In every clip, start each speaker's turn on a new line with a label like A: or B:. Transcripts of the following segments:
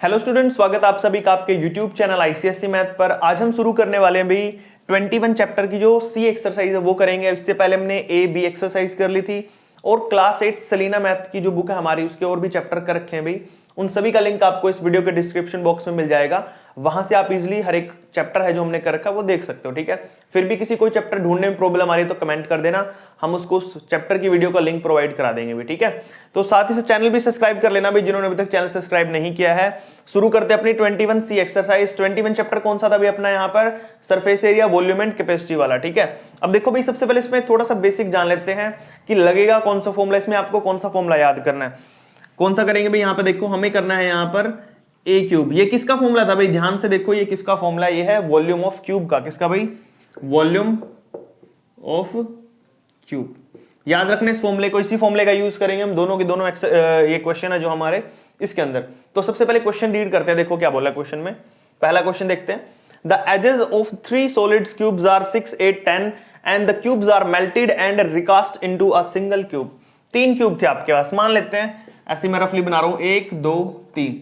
A: Hello students, स्वागत है आप सभी का आपके यूट्यूब चैनल आईसीएसई मैथ पर। आज हम शुरू करने वाले हैं भाई 21 चैप्टर की जो सी एक्सरसाइज है वो करेंगे। इससे पहले हमने ए बी एक्सरसाइज कर ली थी और क्लास 8 सलीना मैथ की जो बुक है हमारी उसके और भी चैप्टर कर रखे हैं भाई। उन सभी का लिंक आपको इस वीडियो के डिस्क्रिप्शन बॉक्स में मिल जाएगा। वहां से आप इजिली हर एक चैप्टर है जो हमने कर रखा है वो देख सकते हो, ठीक है। फिर भी किसी कोई चैप्टर ढूंढने में प्रॉब्लम आ रही है तो कमेंट कर देना, हम उसको उस चैप्टर की वीडियो का लिंक प्रोवाइड करा देंगे भी, ठीक है। तो साथ ही से चैनल भी सब्सक्राइब कर लेना भाई जिन्होंने अभी तक चैनल सब्सक्राइब नहीं किया है। शुरू करते हैं अपनी 21 सी एक्सरसाइज। 21 चैप्टर कौन सा था भाई अपना यहाँ पर? Surface area, volume and capacity वाला, ठीक है। अब देखो भाई, सबसे पहले इसमें थोड़ा सा बेसिक जान लेते हैं कि लगेगा कौन सा फॉर्मूला, इसमें आपको कौन सा फॉर्मूला याद करना है। कौन सा करेंगे भाई? यहाँ पे देखो हमें करना है यहाँ पर ए क्यूब। ये किसका फॉर्मूला था भाई? ध्यान से देखो, ये किसका फॉर्मूला? ये है वॉल्यूम ऑफ क्यूब का। किसका भाई? Volume of cube. याद रखने इस फॉर्मूले को, इसी फॉर्मूले का यूज करेंगे हम दोनों के दोनों। ये क्वेश्चन है जो हमारे इसके अंदर। तो सबसे पहले क्वेश्चन रीड करते हैं, देखो क्या बोला क्वेश्चन में। पहला क्वेश्चन देखते हैं। The edges of 3 solids cubes are 6, 8, 10 and the cubes are melted and recast into a single cube. 3 cube थे आपके पास, मान लेते हैं ऐसे मैं रफली बना रहा हूं, 1 2 3।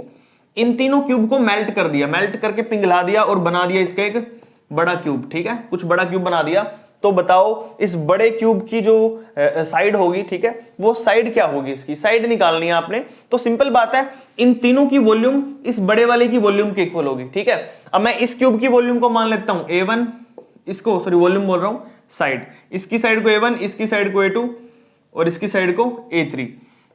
A: इन तीनों क्यूब को मेल्ट कर दिया, मेल्ट करके पिघला दिया और बना दिया इसका एक बड़ा क्यूब, ठीक है। कुछ बड़ा क्यूब बना दिया। तो बताओ इस बड़े क्यूब की जो साइड होगी, ठीक है, वो साइड क्या होगी? इसकी साइड निकालनी है आपने। तो सिंपल बात है, इन तीनों की वॉल्यूम इस बड़े वाले की वॉल्यूम के इक्वल होगी, ठीक है। अब मैं इस क्यूब की वॉल्यूम को मान लेता हूं A1, इसको सॉरी वॉल्यूम बोल रहा हूं, साइड। इसकी साइड को A1, इसकी साइड को A2 और इसकी साइड को A3।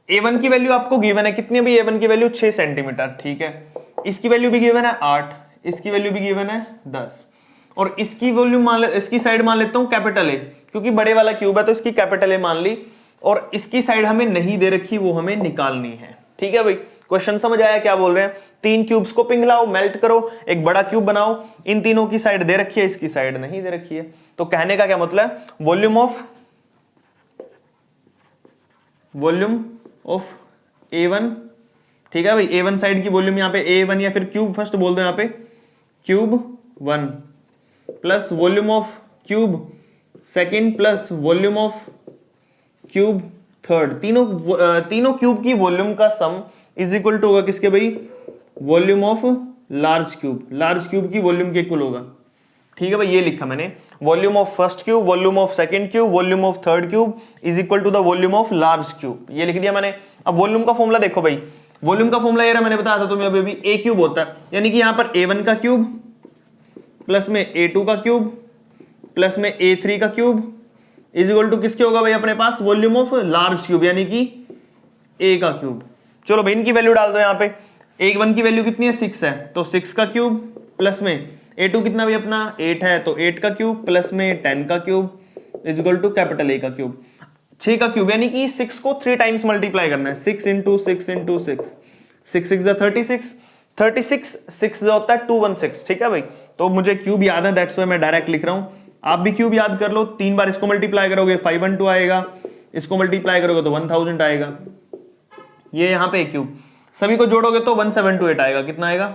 A: A1 की वैल्यू आपको गिवन है कितनी? भी A1 की वैल्यू 6 सेंटीमीटर, ठीक है। इसकी वैल्यू भी गिवन है 8, इसकी वैल्यू भी गिवन है 10 और इसकी वॉल्यूम इसकी साइड मान लेता हूं कैपिटल ए, क्योंकि बड़े वाला क्यूब है तो इसकी कैपिटल ए मान ली। और इसकी साइड हमें नहीं दे रखी, वो हमें निकालनी है, ठीक है भाई। क्वेश्चन समझ आया क्या बोल रहे हैं? 3 क्यूब्स को पिघलाओ, मेल्ट करो, एक बड़ा क्यूब बनाओ। इन तीनों की साइड दे रखी है, इसकी साइड नहीं दे रखी है। तो कहने का क्या मतलब? वॉल्यूम ऑफ A1, ठीक है भाई। A1 साइड की वॉल्यूम यहाँ पे A1 या फिर क्यूब फर्स्ट बोल दो यहाँ पे, cube 1 plus volume of cube second plus volume of cube third. तीनों क्यूब की वॉल्यूम का सम इज इक्वल टू होगा किसके भाई? Volume of large cube. Large cube की वॉल्यूम के इक्वल होगा, ठीक है भाई। ये लिखा मैंने, volume of first cube, volume of second cube, volume of third cube is equal to the volume of large cube. ये लिख दिया मैंने। अब वॉल्यूम का फॉर्मूला देखो भाई, वॉल्यूम का फॉर्मूला ये रहा, मैंने बताया था तुम्हें अभी ए क्यूब होता है, यानी कि यहां पर A1 का क्यूब प्लस में A2 का क्यूब प्लस में A3 का क्यूब इज इक्वल टू किसके होगा भाई अपने पास? वॉल्यूम ऑफ लार्ज क्यूब यानी कि A का क्यूब। चलो भाई इनकी वैल्यू डाल दो यहाँ पे। A1 की वैल्यू कितनी है? 6 है, तो 6 का क्यूब प्लस में A2 कितना भी अपना 8 है, तो 8 का क्यूब प्लस में 10 का cube is equal to capital A का क्यूब। 6 का क्यूब यानी कि 6 को 3 टाइम्स मल्टीप्लाई करना है। 6 इंटू 6 इंटू 6, 6 6 36, 36 6 जो होता है 216, ठीक है भाई। तो मुझे क्यूब याद है, दैट्स व्हाई मैं डायरेक्ट लिख रहा हूं। आप भी क्यूब याद कर लो। 3 बार इसको मल्टीप्लाई करोगे 512 आएगा, इसको मल्टीप्लाई करोगे तो 1000 आएगा। ये यहाँ पे क्यूब, सभी को जोड़ोगे तो 1728 आएगा। कितना आएगा?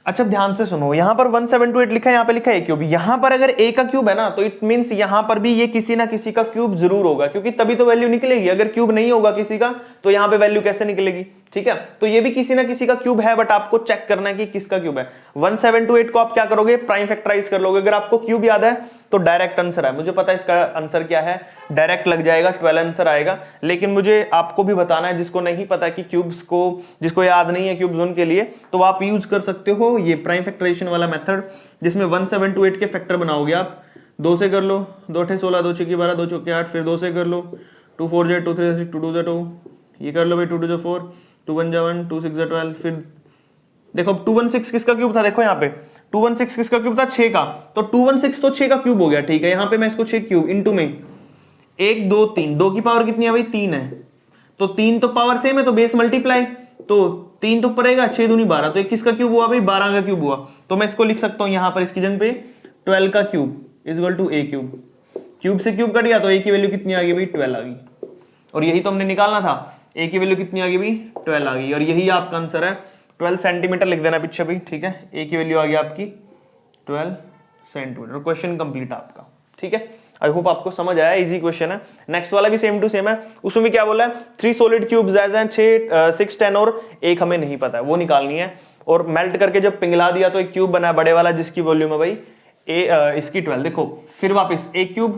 A: अच्छा ध्यान से सुनो, यहां पर 1728 लिखा है, यहां पे लिखा है क्यूब। यहां पर अगर A का क्यूब है ना, तो इट मींस यहां पर भी ये किसी ना किसी का क्यूब जरूर होगा, क्योंकि तभी तो वैल्यू निकलेगी। अगर क्यूब नहीं होगा किसी का तो यहां पे वैल्यू कैसे निकलेगी, ठीक है। तो ये भी किसी ना किसी का क्यूब है, बट आपको चेक करना है कि किसका क्यूब है। 1728 को आप क्या करोगे? प्राइम फैक्टराइज कर लोगे। अगर आपको क्यूब याद है तो डायरेक्ट आंसर है, मुझे पता है इसका आंसर क्या है, डायरेक्ट लग जाएगा, 12 आंसर आएगा। लेकिन मुझे आपको भी बताना है, जिसको नहीं पता कि क्यूब्स को, जिसको याद नहीं है क्यूब्स उनके लिए, तो आप यूज कर सकते हो ये प्राइम फैक्टराइजेशन वाला मेथड, जिसमें 1728 के फैक्टर बनाओगे आप। 2 से कर लो, 2 8 16, 2 6 12, 2 4 8, फिर 2 से कर लो, 2 4 2 3 6, 2 2 2, ये कर लो भाई, 2 2 4, 2 1 1, 2 6 12। फिर देखो 216 किसका क्यूब था? देखो यहाँ पे 216 किसका क्यूब था? 6 का। तो 216 तो 6 का क्यूब हो गया, ठीक है। यहाँ पे मैं इसको 6 क्यूब इंटू में 1 2 3, 2 की पावर कितनी है भाई? 3 है, तो 3 तो पावर सेम है, तो बेस मल्टीप्लाई, तो 3 तो पड़ेगा, 6 दूनी 12, तो 21 का क्यूब हुआ भाई, 12 का क्यूब हुआ। तो मैं इसको लिख सकता हूँ यहाँ पर इसकी जगह पे 12 का cube is equal to A cube. Cube से क्यूब कट गया तो A की वैल्यू कितनी आ गई भाई? 12 आ गई। और यही तो हमने निकालना था, A की वैल्यू कितनी आ गई भाई? 12 आ गई। और यही आपका आंसर है। 12 सेंटीमीटर लिख देना पीछे भी, ठीक है। A की वैल्यू आ गई आपकी 12 सेंटीमीटर। क्वेश्चन कंप्लीट आपका, ठीक है। आई होप आपको समझ आया, इजी क्वेश्चन है। नेक्स्ट वाला भी सेम टू सेम है, उसमें भी क्या बोला है 3 सॉलिड क्यूब्स एज हैं 6, 10 और एक हमें नहीं पता है, वो निकालनी है। और मेल्ट करके जब पिघला दिया तो एक क्यूब बना बड़े वाला जिसकी वॉल्यूम है भाई इसकी 12। देखो फिर वापस एक क्यूब,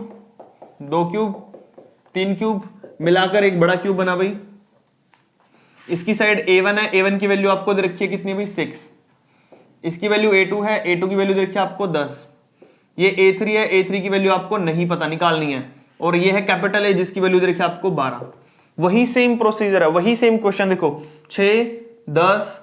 A: 2 क्यूब, 3 क्यूब मिलाकर एक बड़ा क्यूब बना भाई। इसकी साइड A1 है, A1 की वैल्यू आपको दे रखी है कितनी भाई 6। इसकी वैल्यू A2 है, A2 की वैल्यू दे रखी है आपको 10। ये A3 है, A3 की वैल्यू आपको नहीं पता, निकालनी है। और ये है कैपिटल A जिसकी वैल्यू दे रखी है आपको 12। वही सेम प्रोसीजर है, वही सेम क्वेश्चन। देखो 6, 10,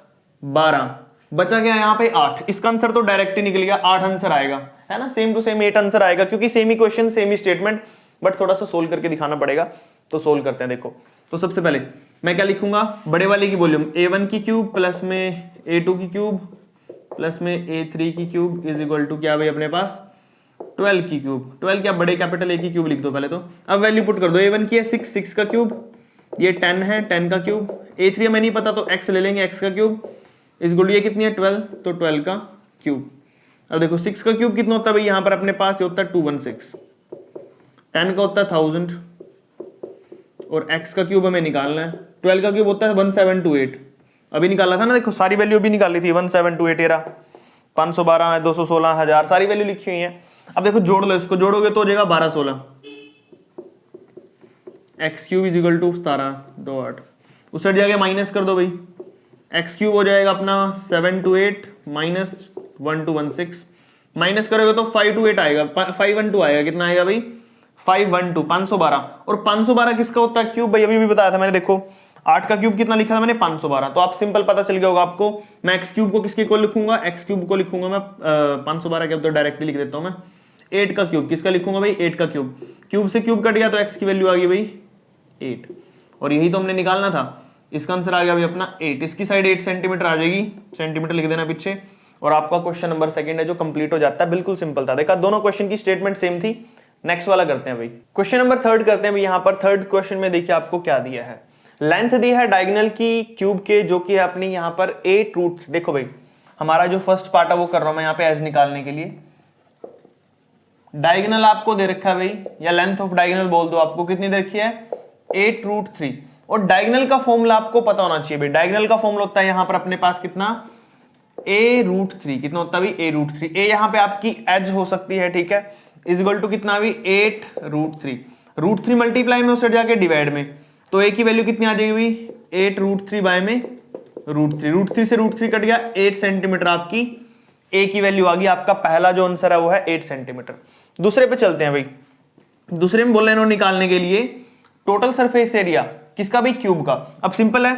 A: 12 बचा गया यहाँ पे 8। इसका आंसर तो डायरेक्ट ही निकल गया, 8 आंसर आएगा, है ना। सेम टू सेम 8 आंसर आएगा, क्योंकि same he question same he statement, but थोड़ा सा सोल्व करके दिखाना पड़ेगा। तो सोल्व करते हैं। देखो तो सबसे पहले मैं क्या लिखूंगा, बड़े वाले की वॉल्यूम A1 की क्यूब प्लस में A2 की क्यूब प्लस में A3 की क्यूब इज इक्वल टू क्या भाई अपने पास 12 की क्यूब। 12 क्या बड़े कैपिटल A की क्यूब लिख दो पहले तो। अब वैल्यू पुट कर दो, A1 की है 6, 6 का क्यूब, ये 10 है, 10 का क्यूब। A3 हमें नहीं पता तो x ले लेंगे, x का क्यूब इज इक्वल टू ये कितनी है 12, तो 12 का क्यूब। अब देखो 6 का क्यूब कितना होता है भाई यहाँ पर अपने पास, ये होता है 216। 10 का होता है 1000 और x का क्यूब हमें निकालना है। 12 का क्यूब होता है 1728, अभी निकाला था ना। देखो सारी वैल्यू भी निकाली थी, 1728 एरा 512 है, 216, 1000 सारी वैल्यू लिखी हुई है। अब देखो जोड़ लो, इसको जोड़ोगे तो हो जाएगा 1216। X cube is equal to 17, 2 8 उस साइड जाके माइनस कर दो भाई। एक्स क्यूब हो जाएगा अपना 728 माइनस 1216, माइनस करोगे तो 528 आएगा, 512 आएगा। कितना आएगा भाई 512, 512। और 512 किसका होता है क्यूब भाई, अभी भी बताया था मैंने। देखो 8 का क्यूब कितना लिखा था मैंने 512, तो आप सिंपल पता चल गया होगा आपको। मैं एक्स क्यूब को किसके को लिखूंगा, एक्स क्यूब को लिखूंगा मैं 512 के, तो डायरेक्टली लिख देता हूं मैं। 8 का क्यूब किसका लिखूंगा भाई 8 का क्यूब, क्यूब से क्यूब कट गया तो एक्स की वैल्यू आ गई भाई 8। और यही तो हमने निकालना था, इसका आंसर आ गया भाई अपना 8। इसकी साइड 8 सेंटीमीटर आ जाएगी, सेंटीमीटर लिख देना पीछे, और आपका क्वेश्चन नंबर सेकंड है जो कंप्लीट हो जाता है। बिल्कुल सिंपल था, देखा दोनों क्वेश्चन की स्टेटमेंट सेम थी। नेक्स्ट वाला करते हैं भाई, क्वेश्चन नंबर 3 करते हैं भाई। यहाँ पर थर्ड क्वेश्चन में देखिए आपको क्या दिया है, लेंथ दी है डायगोनल की क्यूब के, जो कि है अपनी यहाँ पर 8 रूट। देखो भाई हमारा जो फर्स्ट पार्ट है वो कर रहा हूं मैं यहाँ पे एज निकालने के लिए। डायगोनल आपको दे रखा है भाई, या लेंथ ऑफ डायगोनल बोल दो, आपको कितनी दे रखी है 8 रूट 3। और डायगोनल का फॉर्मूला आपको पता होना चाहिए भाई। डायगोनल का फॉर्मूला होता है यहाँ पर अपने पास कितना a रूट 3, कितना होता है भाई a रूट 3। a यहाँ पे आपकी एज हो सकती है, ठीक है, इज इक्वल टू कितना भी 8 रूट 3। रूट 3 मल्टीप्लाई में उससे जाके डिवाइड में, तो a की वैल्यू कितनी आ जाएगी भाई 8 रूट 3 बाय में रूट 3। रूट 3 से रूट 3 कट गया, 8 सेंटीमीटर आपकी a की वैल्यू आ गई। आपका पहला जो आंसर है वो है 8 सेंटीमीटर। दूसरे पे चलते हैं भाई। दूसरे में बोल रहे हैं निकालने के लिए टोटल सरफेस एरिया किसका भाई क्यूब का। अब सिंपल है,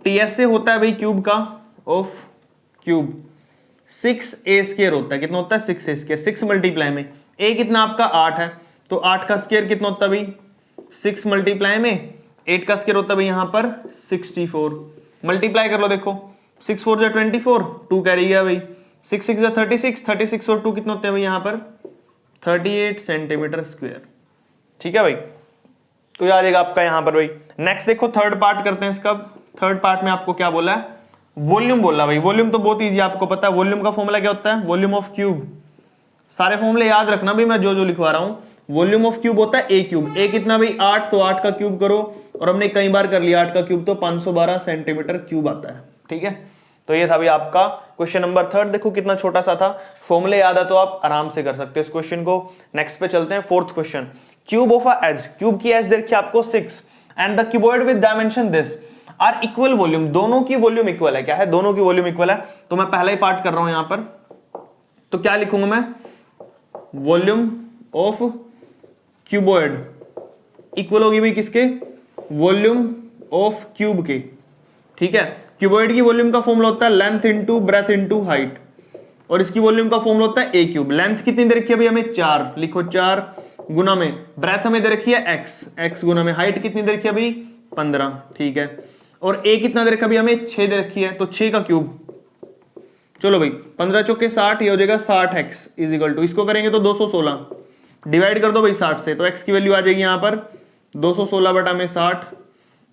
A: टीएस से होता है भाई क्यूब का ऑफ क्यूब 6a स्क्वायर होता है। कितना होता है 6a स्क्वायर, 6 मल्टीप्लाई में a कितना आपका 8 है, तो 8 का स्क्वायर कितना होता है भाई 6 मल्टीप्लाई में 8 का स्क्वायर होता है भाई यहाँ पर 64। मल्टीप्लाई कर लो, देखो 6 4 जा 24, 2 कैरी गया भाई, 6 6 जा 36, 36 और 2 कितना होते हैं भाई यहाँ पर 38 सेंटीमीटर स्क्वायर। ठीक है भाई, तो ये आ जाएगा आपका यहाँ पर भाई। नेक्स्ट देखो थर्ड पार्ट करते हैं इसका। थर्ड पार्ट में आपको क्या बोला है, वॉल्यूम बोला भाई। वॉल्यूम तो बहुत इजी आपको पता है, वॉल्यूम का फॉर्मूला क्या होता है वॉल्यूम ऑफ क्यूब। सारे फॉर्मूले याद रखना भाई, मैं जो जो लिखवा रहा हूं। वॉल्यूम ऑफ क्यूब होता है a क्यूब, a कितना भाई 8, तो 8 का क्यूब करो, और हमने कई बार कर लिया 8 का क्यूब, तो 512 सेंटीमीटर क्यूब आता है। ठीक है, तो ये था भाई आपका क्वेश्चन नंबर 3। देखो कितना छोटा सा था, फॉर्मूले याद है तो आप आराम से कर सकते हो इस क्वेश्चन को। नेक्स्ट पे चलते हैं, fourth question. Cube of a edge, cube की एज देखिए आपको 6 and the cuboid with dimension this are equal volume. दोनों की वॉल्यूम इक्वल है, क्या है दोनों की वॉल्यूम इक्वल है। तो मैं पहला ही पार्ट कर रहा हूं यहां पर, तो क्या लिखूंगा मैं वॉल्यूम ऑफ क्यूबॉइड इक्वल होगी भाई किसके वॉल्यूम ऑफ क्यूब के। ठीक है, क्यूबॉइड की वॉल्यूम का फॉर्मूला होता है length into breadth into height, और इसकी वॉल्यूम का फॉर्मूला होता है a क्यूब। लेंथ कितनी दे रखी है भाई हमें 4, लिखो 4 गुना में ब्रेथ हमें दे रखी है x, x गुना में हाइट कितनी दे रखी है भाई 15। ठीक है, और a कितना दे रखा है हमें 6 दे रखी है, तो 6 का क्यूब। चलो भाई 15 चौके 60, ये हो जाएगा 60x इज इक्वल टू, इसको करेंगे तो 216, डिवाइड कर दो भाई 60 से, तो x की वैल्यू आ जाएगी यहाँ पर 216 बटा में 60।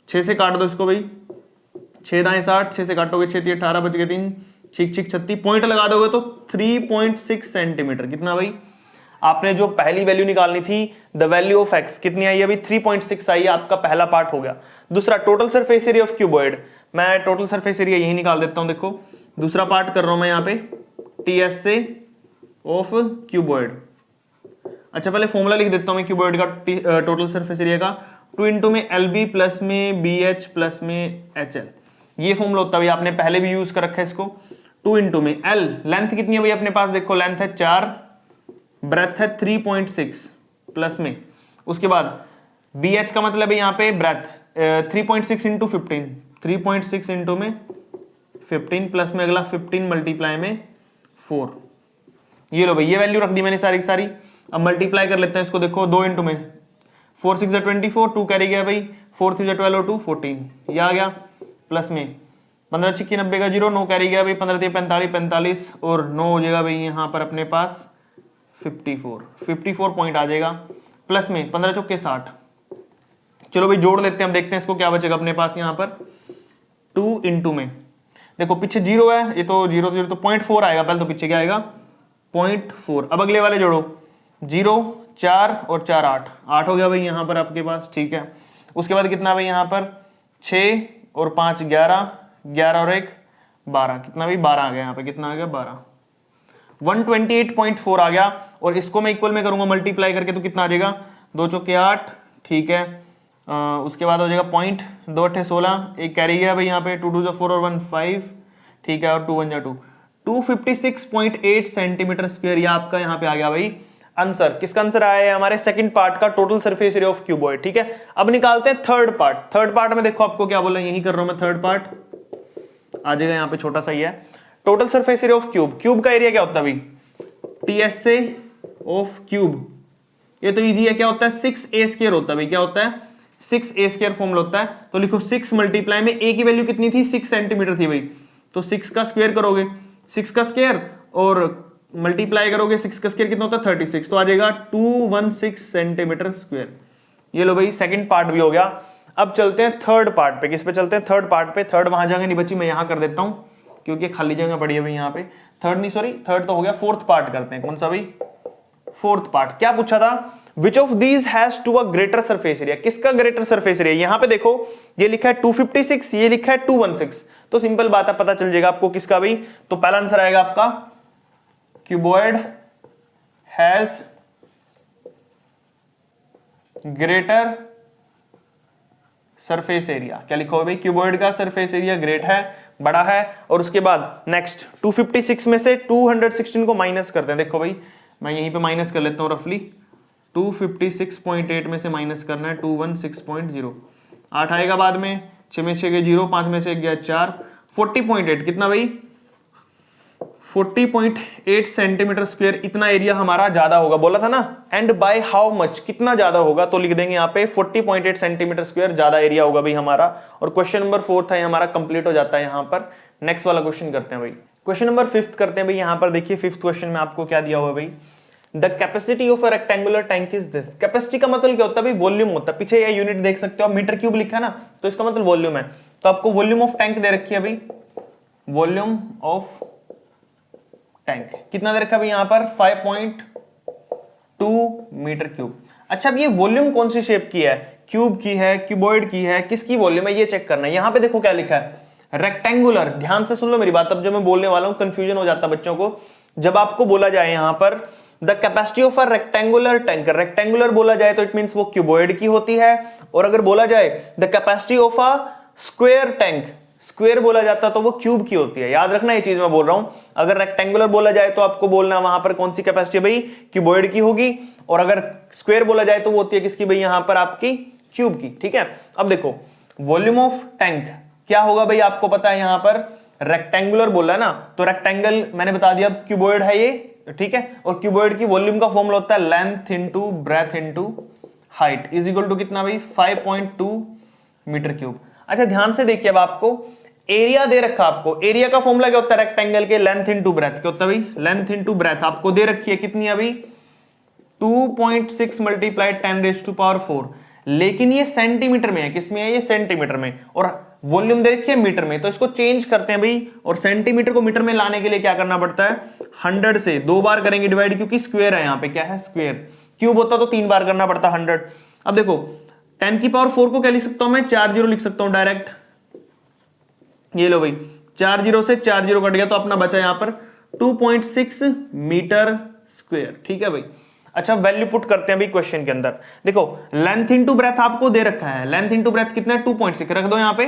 A: 6 से काट दो इसको भाई, 6 दाएं 60, 6 से काटोगे 6 3 18, बच गए 3, 6 6 36, पॉइंट लगा दोगे तो 3.6 सेंटीमीटर। कितना भाई आपने जो पहली वैल्यू निकालनी थी द वैल्यू ऑफ एक्स कितनी आई अभी 3.6 आई है, आपका पहला पार्ट हो गया। दूसरा total surface area of cuboid, मैं टोटल सरफेस एरिया यही निकाल देता हूं। देखो दूसरा पार्ट कर रहा हूं मैं यहाँ पे टीएसए ऑफ क्यूबॉइड। अच्छा पहले फॉर्मूला लिख देता हूं मैं क्यूबॉइड का टोटल सरफेस एरिया का, 2 इंटू में एल बी प्लस में बी एच प्लस में एच एल, ये फॉर्मूला होता है भाई, आपने पहले भी यूज कर रखा है इसको। 2 इंटू में एल, लेंथ कितनी है भाई अपने पास, देखो लेंथ है 4, ब्रेथ है 3.6 प्लस में, उसके बाद बी एच का मतलब है यहाँ पे ब्रेथ 3.6 इंटू 15, 3.6 इंटू में 15 प्लस में अगला 15 मल्टीप्लाई में 4, ये लो भाई ये वैल्यू रख दी मैंने सारी की सारी। अब मल्टीप्लाई कर लेते हैं इसको, देखो 2 इंटू में 4 6 24, 2 कैरी गया भाई, 4 3 12 और 2 14, ये आ गया प्लस में 15 6 90 का 0, 9 कैरी गया भाई, 15 3 45 45 और 9 हो जाएगा भाई यहाँ पर अपने पास 54 पॉइंट आ जाएगा, प्लस में 15 चौके 60। चलो भाई जोड़ लेते हैं, हम देखते हैं इसको क्या बचेगा अपने पास यहाँ पर। 2 इंटू में देखो पीछे 0 है, ये तो 0 0 तो 0.4 आएगा, पहले तो पीछे क्या आएगा 0.4। अब अगले वाले जोड़ो 0 4 और 4 8 हो गया भाई यहाँ पर आपके पास, ठीक है। उसके बाद कितना भाई यहाँ पर 6 और 5 11, 11 और 1 12, कितना भाई 12 आ गया यहाँ पे, कितना आ गया 12, 128.4 आ गया। और इसको मैं इक्वल में करूंगा मल्टीप्लाई करके तो कितना आ जाएगा 2 चौके 8, ठीक है। उसके बाद हो जाएगा 0.2 8 16, एक कैरी गया भाई यहाँ पे 2 2 4 और 1 5, ठीक है, और 2 1 2, 256.8 सेंटीमीटर स्क्वायर, ये आपका यहाँ पे आ गया भाई आंसर। किसका आंसर आया है हमारे सेकंड पार्ट का, total surface area of cuboid, ठीक है। अब निकालते हैं थर्ड पार्ट। थर्ड पार्ट में देखो आपको क्या बोला, यही कर रहा हूं मैं, थर्ड पार्ट आ जाएगा यहाँ पे, छोटा सा ही है। Total surface area of cube, cube का एरिया क्या होता है भाई टीएसए ऑफ क्यूब, ये तो इजी है, क्या होता है 6a स्क्वायर होता है भाई, क्या होता है 6a स्क्वायर फॉर्मूला होता है। तो लिखो 6 मल्टीप्लाई में a की वैल्यू कितनी थी 6 सेंटीमीटर थी भाई, तो 6 का स्क्वायर करोगे, 6 का स्क्वायर और मल्टीप्लाई करोगे 6 का स्क्वायर कितना होता है 36, तो आ जाएगा 216 सेंटीमीटर स्क्वायर। ये लो भाई सेकंड पार्ट भी हो गया। अब चलते हैं थर्ड पार्ट पे, किस पे चलते हैं थर्ड पार्ट पे। थर्ड वहां जगह नहीं बची, मैं यहां कर देता हूं क्योंकि खाली जगह पड़ी है भाई यहाँ पे। थर्ड नहीं सॉरी, थर्ड तो हो गया, फोर्थ पार्ट करते हैं। कौन सा भाई फोर्थ पार्ट, क्या पूछा था which of these has to a greater surface area, किसका ग्रेटर सरफेस एरिया। यहां पे देखो ये लिखा है 256, ये लिखा है 216, तो सिंपल बात है पता चल जाएगा आपको किसका भाई। तो पहला आंसर आएगा आपका cuboid has greater surface area, क्या लिखा हो भाई क्यूबॉइड का सरफेस एरिया ग्रेट है, बड़ा है। और उसके बाद नेक्स्ट 256 में से 216 को माइनस करते हैं। देखो भाई मैं यहीं पे माइनस कर लेता हूं रफली, 256.8 में से माइनस करना है 216.0, 8 आएगा बाद में, 6 में से गए 0, 5 में से गया 4, 40.8 कितना भाई 40.8 सेंटीमीटर स्क्वायर, इतना एरिया हमारा ज्यादा होगा, बोला था ना। एंड बाय हाउ मच, कितना ज्यादा होगा, तो लिख देंगे यहाँ पे 40.8 सेंटीमीटर स्क्वायर ज्यादा एरिया होगा भाई हमारा। और क्वेश्चन नंबर 4 था ये हमारा कंप्लीट हो जाता है यहाँ पर। नेक्स्ट वाला क्वेश्चन करते हैं भाई, क्वेश्चन नंबर 5 करते हैं भाई। यहाँ पर देखिए 5th क्वेश्चन में आपको क्या दिया हुआ भाई, the capacity of a rectangular tank is this. Capacity का मतलब क्या होता है भाई वॉल्यूम होता है, पीछे ये यूनिट देख सकते हो, मीटर क्यूब लिखा है ना, तो इसका मतलब वॉल्यूम है। तो आपको वॉल्यूम ऑफ टैंक दे रखी है भाई, वॉल्यूम ऑफ टैंक कितना दे रखा है यहाँ पर 5.2 मीटर क्यूब। अच्छा अब ये वॉल्यूम कौन सी शेप की है, क्यूब की है, क्यूबॉइड की है, किसकी वॉल्यूम है ये चेक करना है। यहाँ पे देखो क्या लिखा है रेक्टेंगुलर, ध्यान से सुन लो मेरी बात, अब जो मैं बोलने वाला हूं कंफ्यूजन हो जाता है बच्चों को। जब आपको बोला जाए यहाँ पर the capacity of a rectangular tank, rectangular बोला जाए तो इट मींस वो क्यूबॉइड की होती है, और अगर बोला जाए the capacity of a square tank, square बोला जाता तो वो क्यूब की होती है। याद रखना ये चीज मैं बोल रहा हूं, अगर रेक्टेंगुलर बोला जाए तो आपको बोलना वहां पर कौन सी कैपेसिटी है भाई क्यूबॉइड की होगी, और अगर स्क्वायर बोला जाए तो वो होती है किसकी भाई यहां पर आपकी क्यूब की, ठीक है। अब देखो वॉल्यूम ऑफ टैंक क्या होगा भाई, आपको पता है यहां पर रेक्टेंगुलर बोला है ना, तो रेक्टेंगल मैंने बता दिया, अब क्यूबॉइड है ये, ठीक है। और क्यूबॉइड की वॉल्यूम का फॉर्मूला होता है length into breadth into height is equal to कितना भाई 5.2 मीटर क्यूब। अच्छा ध्यान से देखिए, अब आपको एरिया दे रखा, आपको एरिया का फॉर्मूला क्या होता है रेक्टेंगल के, लेंथ इनटू ब्रेथ, क्या होता है भाई लेंथ इनटू ब्रेथ आपको दे रखी है कितनी अभी 2.6 मल्टीप्लाई 10⁻⁴, लेकिन ये सेंटीमीटर में है, किसमें है ये सेंटीमीटर में, और वॉल्यूम दे रखी है मीटर में, तो इसको चेंज करते हैं भाई, और सेंटीमीटर को मीटर में लाने के लिए क्या करना पड़ता है, 100 से 2 बार करेंगे डिवाइड, क्योंकि स्क्वायर है यहाँ पे, क्या है स्क्वायर, क्यूब होता तो 3 बार करना पड़ता 100। अब देखो 10 की पावर 4 को क्या लिख सकता हूं मैं, 4 जीरो लिख सकता हूं डायरेक्ट, ये लो भाई 4 जीरो से 4 जीरो कट गया, तो अपना बचा यहां पर 2.6 मीटर स्क्वायर। ठीक है भाई, अच्छा वैल्यू पुट करते हैं भाई क्वेश्चन के अंदर। देखो लेंथ इनटू ब्रेथ आपको दे रखा है, लेंथ इनटू ब्रेथ कितना है 2.6, रख दो यहां पे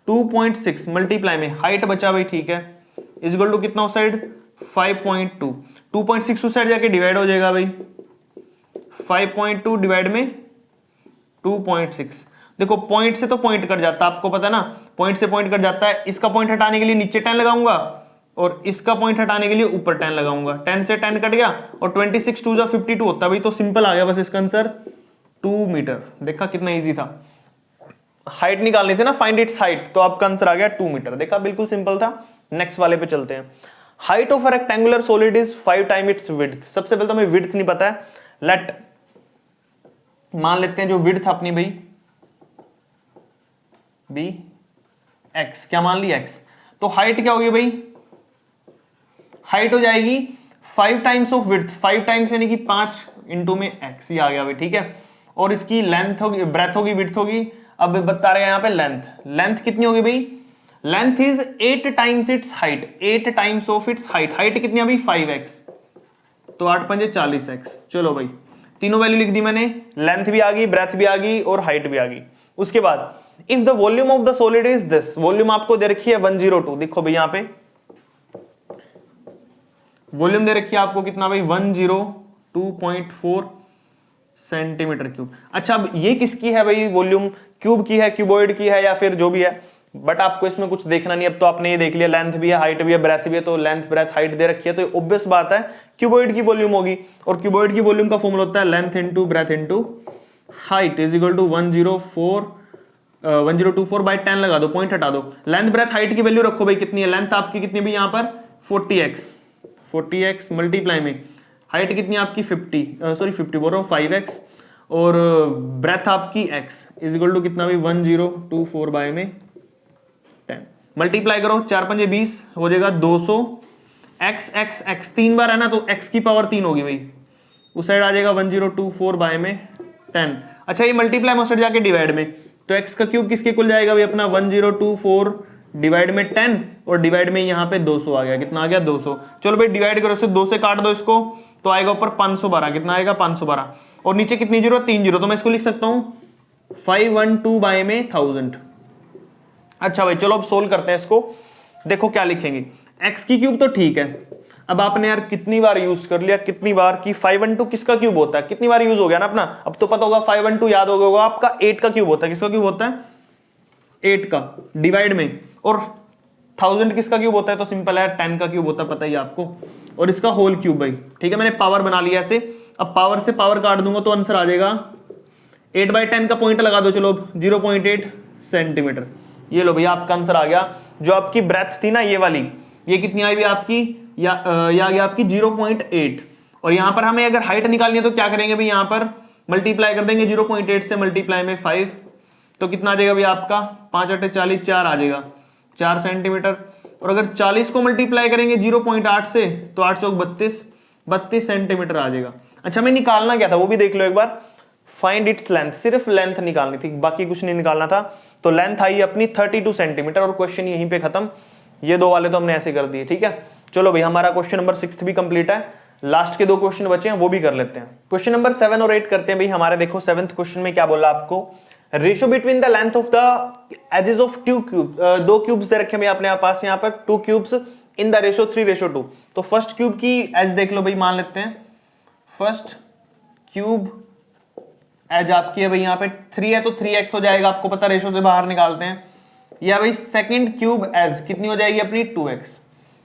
A: 2.6 मल्टीप्लाई में हाइट बचा भाई, ठीक है, इज इक्वल टू कितना उस साइड 5.2, 2.6 उस साइड जाके डिवाइड हो जाएगा भाई, 5.2 डिवाइड में 2.6। देखो पॉइंट से तो पॉइंट कट जाता है, आपको पता ना, पॉइंट से पॉइंट कट जाता है, इसका पॉइंट हटाने के लिए नीचे 10 लगाऊंगा और इसका पॉइंट हटाने के लिए ऊपर 10 लगाऊंगा, 10 से 10 कट गया और 26 2 जा 52 होता है भाई, तो सिंपल आ गया बस इसका आंसर 2 मीटर। देखा कितना इजी था, हाइट निकालनी थी ना, फाइंड इट्स हाइट, तो आपका आंसर आ गया 2 मीटर। देखा बिल्कुल सिंपल था। नेक्स्ट वाले पे चलते हैं। Height of a rectangular solid is 5 time it's width. सबसे पहले तो हमें विड्थ नहीं पता है, लेट मान लेते हैं जो विड्थ अपनी भाई बी एक्स, क्या मान ली एक्स, तो हाइट क्या होगी भाई, हाइट हो जाएगी 5 टाइम्स ऑफ विड्थ, 5 टाइम्स यानी कि 5 इंटू में एक्स, ये आ गया भाई, ठीक है। और इसकी लेंथ होगी, ब्रेथ होगी, विड्थ होगी, अब बता रहे हैं यहां पे लेंथ, लेंथ कितनी होगी भाई, length is 8 times it's height, 8 times of its height, height कितनी है भाई 5x, तो 8 पंजे 40x। चलो भाई तीनों वैल्यू लिख दी मैंने, लेंथ भी आ गई, ब्रेथ भी आ गई और हाइट भी आ गई। उसके बाद if the volume of the solid is this, volume आपको दे रखी है 102, देखो भाई यहां पे वॉल्यूम दे रखी है आपको कितना भाई 102.4 सेंटीमीटर क्यूब। अच्छा अब ये किसकी है भाई वॉल्यूम, क्यूब की है, क्यूबॉइड की है, या फिर जो भी है, बट आपको इसमें कुछ देखना नहीं, अब तो आपने ये देख लिया लेंथ भी है, हाइट भी है, ब्रेथ भी है, तो लेंथ ब्रेथ हाइट दे रखी है, तो ऑब्वियस बात है क्यूबॉइड की वॉल्यूम होगी, और क्यूबॉइड की वॉल्यूम का फॉर्मूला होता है length into breadth into height is equal to 1024 by 10 लगा दो, पॉइंट हटा दो, लेंथ ब्रेथ हाइट की वैल्यू रखो भाई, कितनी है, लेंथ आपकी कितनी भी यहां पर 40x मल्टीप्लाई में हाइट कितनी आपकी 50 बोल रहा हूँ 5x, और ब्रेथ आपकी x इज इक्वल टू कितना भी 1024 बाय में 10 मल्टीप्लाई करो, 4 पंजे 20 हो जाएगा 200, x 3 बार है ना, तो x की पावर 3 होगी भाई, उस साइड आ जाएगा 1024 बाय में 10। अच्छा ये मल्टीप्लाई में जाके डिवाइड में, तो x का क्यूब किसके कुल जाएगा भाई अपना 1024 डिवाइड में 10 और डिवाइड में यहाँ पे 200 आ गया, कितना आ गया 200। चलो भाई डिवाइड करो, इससे 2 से काट दो इसको, तो आएगा ऊपर 512, कितना आएगा 512, और नीचे कितनी जीरो 3 जीरो, तो मैं इसको लिख सकता हूँ 512 बाय में 1000। अच्छा भाई चलो अब सोल्व करते हैं इसको, देखो क्या लिखेंगे, x की क्यूब तो ठीक है, अब आपने यार कितनी बार यूज कर लिया, कितनी बार की 512 किसका क्यूब होता है, कितनी बार यूज हो गया ना अपना, अब तो पता होगा 512 याद हो गया होगा आपका 8 का क्यूब होता है, किसका क्यूब होता है 8 का, डिवाइड में, और 1000 किसका क्यूब होता है, तो सिंपल है 10 का क्यूब होता है, पता ही आपको, और इसका होल क्यूब भाई, ठीक है, मैंने पावर बना लिया ऐसे, अब पावर से पावर काट दूंगा तो आंसर आ जाएगा 8/10 का पॉइंट लगा दो, चलो 0.8 सेंटीमीटर, ये लो भैया आपका आंसर आ गया। जो आपकी ब्रेथ थी ना ये वाली, ये कितनी आई भी आपकी, या आ गया आपकी 0.8, और यहां पर हमें अगर हाइट निकालनी है तो क्या करेंगे भाई, यहां पर मल्टीप्लाई कर देंगे 0.8 से, मल्टीप्लाई में 5, तो कितना आ जाएगा भाई आपका 5 8 40 4 आ जाएगा 4 सेंटीमीटर, और अगर 40 को मल्टीप्लाई करेंगे 0.8 से तो 8 चौक 32 सेंटीमीटर आ जाएगा। अच्छा हमें निकालना क्या था वो भी देख लो एक बार, फाइंड इट्स लेंथ, सिर्फ लेंथ निकालनी थी, बाकी कुछ नहीं निकालना था, तो लेंथ आई अपनी 32 सेंटीमीटर, और क्वेश्चन यहीं पे खत्म, ये दो वाले तो हमने ऐसे कर दिए, ठीक है। चलो भाई हमारा क्वेश्चन नंबर 6 भी कंप्लीट है, लास्ट के 2 क्वेश्चन बचे हैं वो भी कर लेते हैं। क्वेश्चन नंबर 7 और 8 करते हैं भाई हमारे। देखो 7th क्वेश्चन में क्या बोला आपको, ratio between the length of the edges of 2 cube, 2 cubes दे रखे हैं अपने पास यहाँ पर, 2 क्यूब्स इन द रेशियो 3:2। तो फर्स्ट क्यूब की एज देख लो भाई, मान लेते हैं फर्स्ट क्यूब एज आपकी है भाई यहाँ पे 3 है तो 3x हो जाएगा, आपको पता रेशियो से बाहर निकालते हैं, या भाई सेकंड क्यूब एज कितनी हो जाएगी अपनी 2x।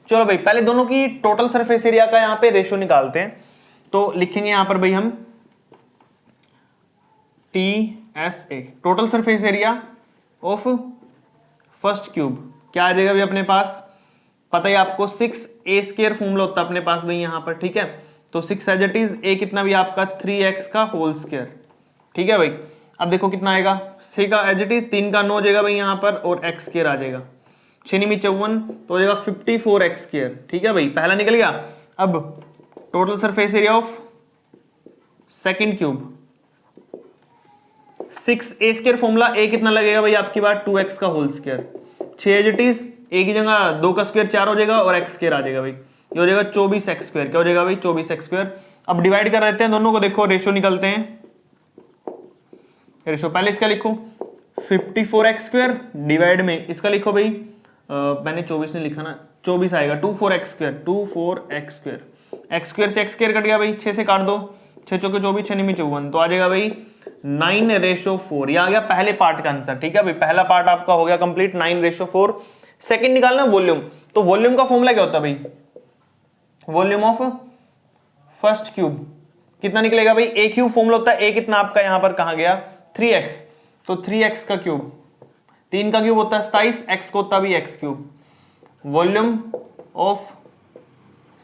A: चलो भाई पहले दोनों की टोटल सरफेस एरिया का यहाँ पे रेशियो निकालते हैं, तो लिखेंगे यहाँ पर भाई हम TSA, total surface area of first cube, क्या आ जाएगा भाई अपने पास, पता ही आपको 6a² फॉर्मूला होता है अपने पास भाई यहाँ पर, ठीक है, तो 6 एज इट इज, a कितना भी आपका 3x का होल स्क्वायर, ठीक है भाई। अब देखो कितना आएगा, 6 का एज इट इज, 3 का 9 हो जाएगा भाई यहाँ पर, और एक्स स्क्वायर आ जाएगा, 6 में 54 तो हो जाएगा 54 एक्स स्क्वायर। ठीक है भाई, पहला निकल गया। अब total surface area of second cube 6 a square, formula a कितना लगेगा भाई आपकी बात 2x का whole square, 6 edge it is, a की जगह 2 का स्क्वायर 4 हो जाएगा और एक्स स्क्वायर आ जाएगा भाई, ये हो जाएगा 24 एक्स स्क्वायर। क्या हो जाएगा भाई 24 एक्स स्क्वायर। अब डिवाइड कर देते हैं दोनों को, देखो रेशियो निकलते हैं, रेशियो पहले इसका लिखो 54 एक्स स्क्वायर डिवाइड में इसका लिखो भाई मैंने 24 नहीं लिखा ना, 24 आएगा 24 x square, 24 x square, x square से एक्स स्क्वायर कट गया भाई, 6 से काट दो, 6 चौके 24, 6 में 54 तो आ जाएगा भाई 9:4। ये आ गया पहले पार्ट का आंसर। ठीक है भाई, पहला पार्ट आपका हो गया कंप्लीट 9:4। सेकंड निकालना वॉल्यूम, तो वॉल्यूम का फॉर्मूला क्या होता है भाई, वॉल्यूम ऑफ फर्स्ट क्यूब कितना निकलेगा भाई, ए क्यूब फॉर्मूला होता है, ए कितना आपका यहां पर कहा गया 3x, तो 3x का क्यूब, 3 का क्यूब होता है 27, x को होता भी x cube. Volume of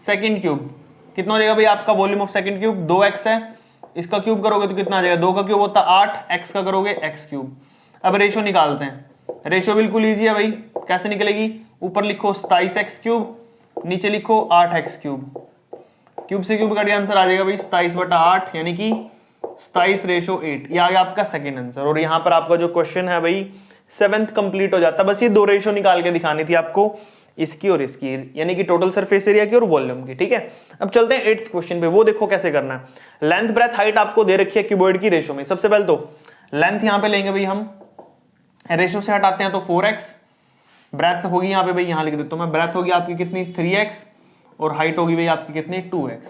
A: second cube कितना हो जाएगा भाई आपका, volume of second cube 2x है, इसका क्यूब करोगे तो कितना आ जाएगा, 2 का क्यूब होता है 8, x का करोगे x क्यूब। अब रेशियो निकालते हैं, रेशियो बिल्कुल इजी है भाई, कैसे निकलेगी, ऊपर लिखो 27x क्यूब, नीचे लिखो 8x क्यूब, क्यूब से क्यूब कट आंसर आ जाएगा भाई 27/8 यानी कि 27:8। ये आ गया आपका सेकंड आंसर। और यहाँ पर आपका जो क्वेश्चन है भाई 7th कंप्लीट हो जाता है। बस ये 2 रेशियो निकाल के दिखानी थी आपको, इसकी और इसकी, यानी कि टोटल सरफेस एरिया की और वॉल्यूम की। ठीक है, अब चलते हैं 8th क्वेश्चन पे, वो देखो कैसे करना है। लेंथ ब्रेथ हाइट आपको दे रखी है क्यूबॉइड की रेशियो में। सबसे पहले तो लेंथ यहाँ पे लेंगे भाई हम, रेशियो से हटाते हैं तो 4x, ब्रेथ होगी यहाँ पे भाई, यहाँ लिख देता हूं मैं, ब्रेथ होगी आपकी कितनी 3x और हाइट होगी भाई आपकी कितनी 2x।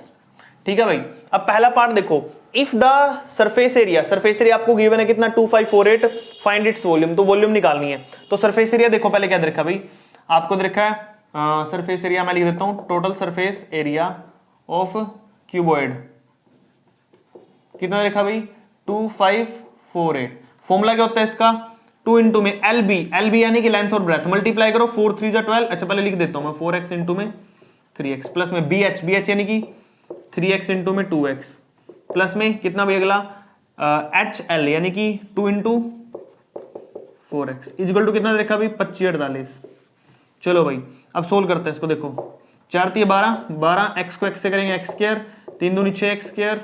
A: ठीक है भाई, अब पहला पार्ट देखो, if the surface area, surface area आपको गिवन है कितना 2548, फाइंड इट्स वॉल्यूम, तो वॉल्यूम निकालनी है। तो सरफेस एरिया देखो पहले क्या दे रखा भाई आपको, दे रखा है सरफेस एरिया, मैं लिख देता हूं total surface area of cuboid कितना दे रखा भाई 2548। फॉर्मूला क्या होता है इसका, 2 इंटू में LB यानी कि लेंथ और ब्रेथ, मल्टीप्लाई करो 4 3 12। अच्छा पहले लिख देता हूं मैं 4x इंटू में 3x प्लस में BH यानी कि 3x इंटू में 2x प्लस में कितना भी अगला HL यानी कि 2 इंटू 4x इजगल टू कितना देखा भाई 2548। चलो भाई अब सोल्व करते हैं इसको, देखो 4 3 12, x को x से करेंगे x स्क्वायर, 3 दूनी 6x स्क्वायर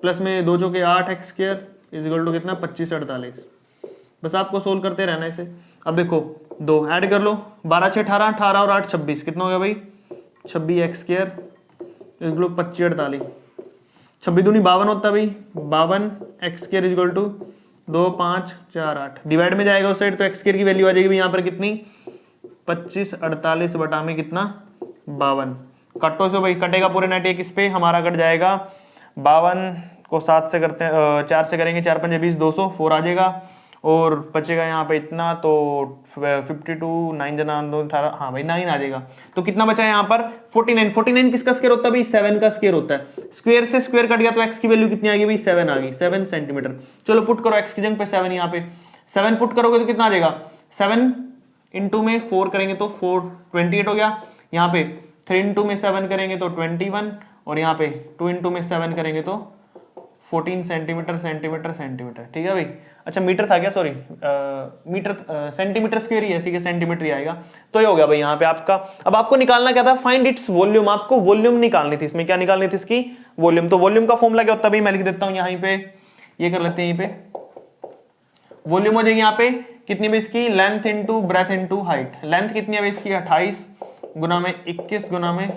A: प्लस में 2 चौके 8x स्क्वायर इजगल टू कितना 2548। बस आपको सोल्व करते रहना इसे। अब देखो 2 ऐड कर लो, 12 6 18, 18 और 8 26, कितना हो गया भाई 26x स्क्वायर इजगल टू 2548। 26 दूनी 52 होता है भाई, 52x square is equal to 2 5 4 8, divide में जाएगा उस साइड तो x स्क्वायर की वैल्यू आ जाएगी यहाँ पर कितनी 2548 बटा में कितना 52। कटो से भाई कटेगा पूरे नेट एक इस पे, हमारा कट जाएगा 52 को 7 से करते हैं 4 से करेंगे, 4 5 20 200 4 आ जाएगा और बचेगा यहाँ पे इतना, तो 52 9 जना 2 18, हाँ भाई 9 आ जाएगा। तो कितना बचा है यहाँ पर 49। 49 किसका स्क्वायर होता है भाई 7 का स्क्वायर होता है, स्क्वायर से स्क्वायर कट गया तो x की वैल्यू कितनी आ गई भाई 7 आ गई, 7 सेंटीमीटर। चलो पुट करो x की जगह पे 7, यहाँ पे 7 पुट करोगे तो कितना आ जाएगा 7 इंटू में 4 करेंगे तो 4 28 हो गया, यहाँ पे 3 इंटू में 7 करेंगे तो 21 और यहाँ पे 2 इंटू में 7 करेंगे तो 14 सेंटीमीटर सेंटीमीटर सेंटीमीटर। ठीक है भाई, अच्छा मीटर था क्या, सॉरी मीटर सेंटीमीटर स्क्वायर ही है, ठीक है सेंटीमीटर ही आएगा। तो ये हो गया भाई यहाँ पे आपका। अब आपको निकालना क्या था, फाइंड इट्स वॉल्यूम, आपको वॉल्यूम निकालनी थी, इसमें क्या निकालनी थी इसकी वॉल्यूम। तो वॉल्यूम का फॉर्मूला क्या होता है भाई, मैं लिख देता हूँ यहाँ पे, ये कर लेते हैं यहीं पे, वॉल्यूम हो जाएगी यहाँ पे कितनी भी इसकी length into breadth into height. Length कितनी है इसकी 28 गुना में 21 गुना में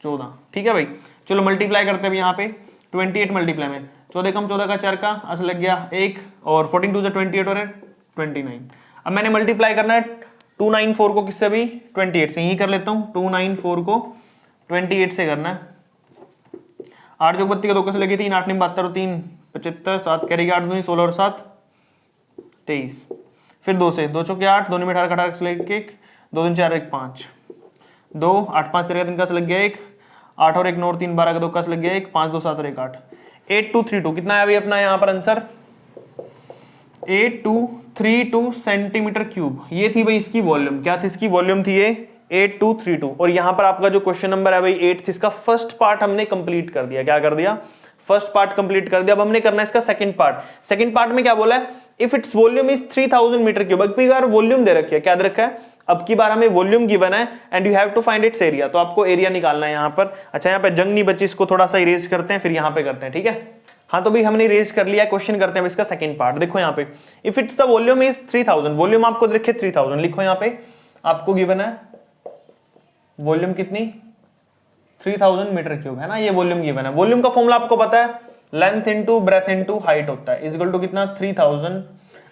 A: 14। ठीक है भाई, चलो मल्टीप्लाई करते हैं यहाँ पे 28 मल्टीप्लाई में 14 कम 14 का 4 का अस लग गया 1 और 14 2 28 और 29। अब मैंने मल्टीप्लाई करना है 294 को किससे भी 28 से, यही कर लेता हूँ 294 को 28 से करना है। 8 जो 32 का 2 से लगी 3 8 9 72 और 3 75 7 करेगी 8 2 16 और 7 23, फिर 2 से 2 चौके 8 2 में 18 18 से लग 1 2 3 4 1 5 2 8 5 13 का से लग गया 1 8 और 1 9 और 3 12 का 2 का से लग गया 1 5 2 7 और 1 8 8232 कितना है अभी अपना यहाँ पर आंसर 8232 सेंटीमीटर क्यूब। ये थी भाई इसकी वॉल्यूम, क्या थी इसकी वॉल्यूम थी ये 8232। और यहाँ पर आपका जो क्वेश्चन नंबर है भाई 8 इसका फर्स्ट पार्ट हमने कंप्लीट कर दिया। क्या कर दिया, फर्स्ट पार्ट कंप्लीट कर दिया। अब हमने करना है इसका सेकंड पार्ट। सेकंड पार्ट में क्या बोला है, if its volume is 3000 metre cube. अब की बार वॉल्यूम दे रखी है, क्या दे रखा है, अब की बार हमें वॉल्यूम गिवन है and you have to find its area. तो आपको एरिया निकालना है यहाँ पर। अच्छा यहाँ पे जंग नहीं बची, इसको थोड़ा सा इरेज करते हैं फिर यहाँ पे करते हैं, ठीक है। हाँ तो भाई हमने इरेज कर लिया। क्वेश्चन करते हैं इसका सेकंड पार्ट। देखो यहाँ पे if it's the volume is 3000, volume आपको देखिए 3000, लिखो यहाँ पे आपको गिवन है वॉल्यूम कितनी 3000 मीटर क्यूब है ना, ये वॉल्यूम गिवन है। वॉल्यूम का फॉर्मूला आपको पता है, length into breadth into height होता है, इज इक्वल टू कितना 3000।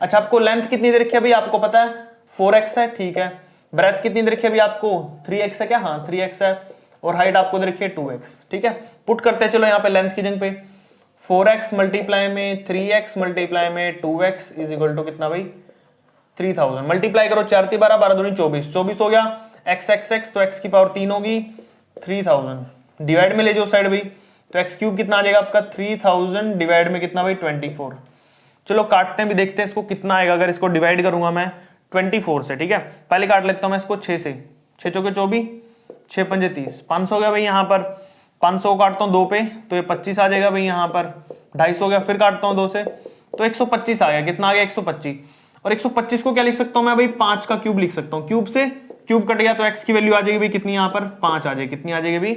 A: अच्छा आपको लेंथ कितनी दे रखी है भाई, आपको पता है 4x है, ठीक है। ब्रेथ कितनी दे रखी है भाई आपको 3x है क्या, हाँ 3x है। और हाइट आपको दे रखी है 2x, ठीक है। पुट करते हैं चलो यहाँ पे लेंथ की जगह पे 4x मल्टीप्लाई में 3x मल्टीप्लाई में 2x इज इक्वल टू कितना भाई 3000। मल्टीप्लाई करो 4 3 12 12 दूनी 24, 24 हो गया x x x, तो x की पावर 3 होगी 3000। डिवाइड में ले जाओ साइड भाई, तो x क्यूब कितना आ जाएगा आपका 3000 डिवाइड में कितना भाई 24। चलो काटते हैं भी, देखते हैं इसको कितना आएगा अगर इसको डिवाइड करूंगा मैं 24 से, ठीक है। पहले काट लेता हूं मैं इसको 6 से, 6 चौके 24, 6 पंजे 30, 500 हो गया भाई। यहाँ पर 500 काटता हूँ 2 पे तो ये 25 आ जाएगा भाई। यहाँ पर 250 हो गया, फिर काटता हूँ 2 से तो 125 आ गया। कितना आ गया 125। और 125 को क्या लिख सकता हूँ मैं भाई 5 का क्यूब लिख सकता हूँ। क्यूब से क्यूब कट गया तो x की वैल्यू आ जाएगी भाई कितनी, यहाँ पर 5 आ जाएगी। कितनी आ जाएगी भाई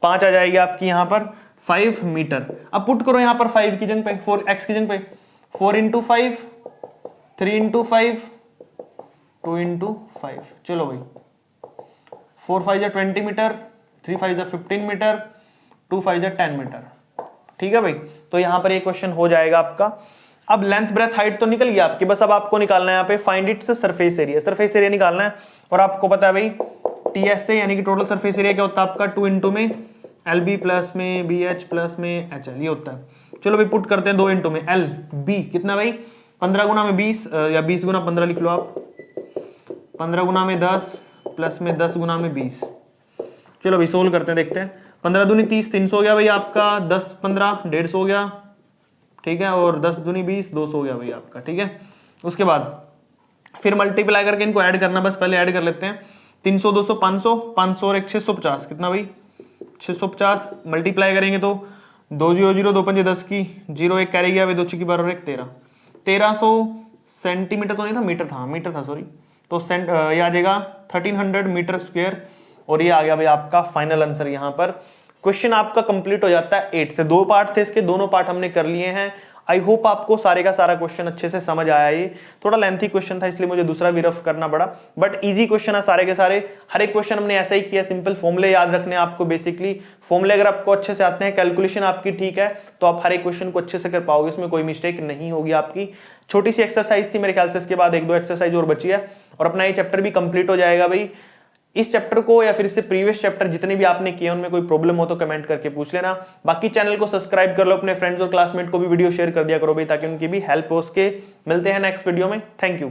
A: 5 आ जाएगी आपकी यहाँ पर 5 मीटर। अब पुट करो यहाँ पर 5 की जगह पे 4x की जगह पे 4 इंटू 5, 3 इंटू 5, 2 इंटू 5। चलो भाई 4 5 जा 20 मीटर, 3 5 जा 15 मीटर, 2 5 जा 10 मीटर, ठीक है भाई। तो यहाँ पर ये क्वेश्चन हो जाएगा आपका। अब लेंथ ब्रेथ हाइट तो निकल गया आपकी, बस अब आपको निकालना है यहाँ पे find its surface area. Surface area निकालना है और आपको पता है भाई टीएस से यानी कि टोटल सरफेस एरिया क्या होता है आपका 2 इंटू में एल बी प्लस में बी एच प्लस में एच एल, ये होता है। चलो भाई पुट करते हैं 2 इंटू में एल बी कितना भाई 15 गुना में 20 या 20 गुना 15 लिख लो आप, 15 गुना में 10 प्लस में 10 गुना में 20। चलो भाई सोल्व करते हैं, देखते हैं। 15 दूनी 30, 300 हो गया भाई आपका, 10 15 150 हो गया, ठीक है। और 10 दूनी 20, 200 हो गया भाई आपका, ठीक है। उसके बाद फिर मल्टीप्लाई करके इनको ऐड करना, बस पहले ऐड कर लेते हैं। 300 200 500, 500 और 650 कितना भाई 650। मल्टीप्लाई करेंगे तो 2 0 0 2 5 10 की 0 1 कैरी गया भाई, 2 6 12 और 1 13, 1300 सेंटीमीटर तो नहीं था, मीटर था, मीटर था सॉरी। तो ये आ जाएगा 1300 मीटर स्क्वायर। और ये आ गया भाई आपका फाइनल आंसर। यहाँ पर क्वेश्चन आपका कंप्लीट हो जाता है 8 से। 2 पार्ट थे इसके, दोनों पार्ट हमने कर लिए हैं। आई होप आपको सारे का सारा क्वेश्चन अच्छे से समझ आया। ये थोड़ा लेंथी क्वेश्चन था इसलिए मुझे दूसरा भी रफ करना पड़ा, बट इजी क्वेश्चन है सारे के सारे। हर एक क्वेश्चन हमने ऐसा ही किया, सिंपल फॉर्मूले याद रखने हैं आपको। बेसिकली फॉर्मूले अगर आपको अच्छे से आते हैं, कैलकुलेशन आपकी ठीक है, तो आप हर एक क्वेश्चन को अच्छे से कर पाओगे, उसमें कोई मिस्टेक नहीं होगी आपकी। छोटी सी एक्सरसाइज थी मेरे ख्याल से, इसके बाद 1 2 एक्सरसाइज और बची है और अपना ये चैप्टर भी कंप्लीट हो जाएगा भाई। इस चैप्टर को या फिर इससे प्रीवियस चैप्टर जितने भी आपने किए उनमें कोई प्रॉब्लम हो तो कमेंट करके पूछ लेना। बाकी चैनल को सब्सक्राइब कर लो, अपने फ्रेंड्स और क्लासमेट को भी वीडियो शेयर कर दिया करो भाई, ताकि उनकी भी हेल्प हो सके। मिलते हैं नेक्स्ट वीडियो में, थैंक यू।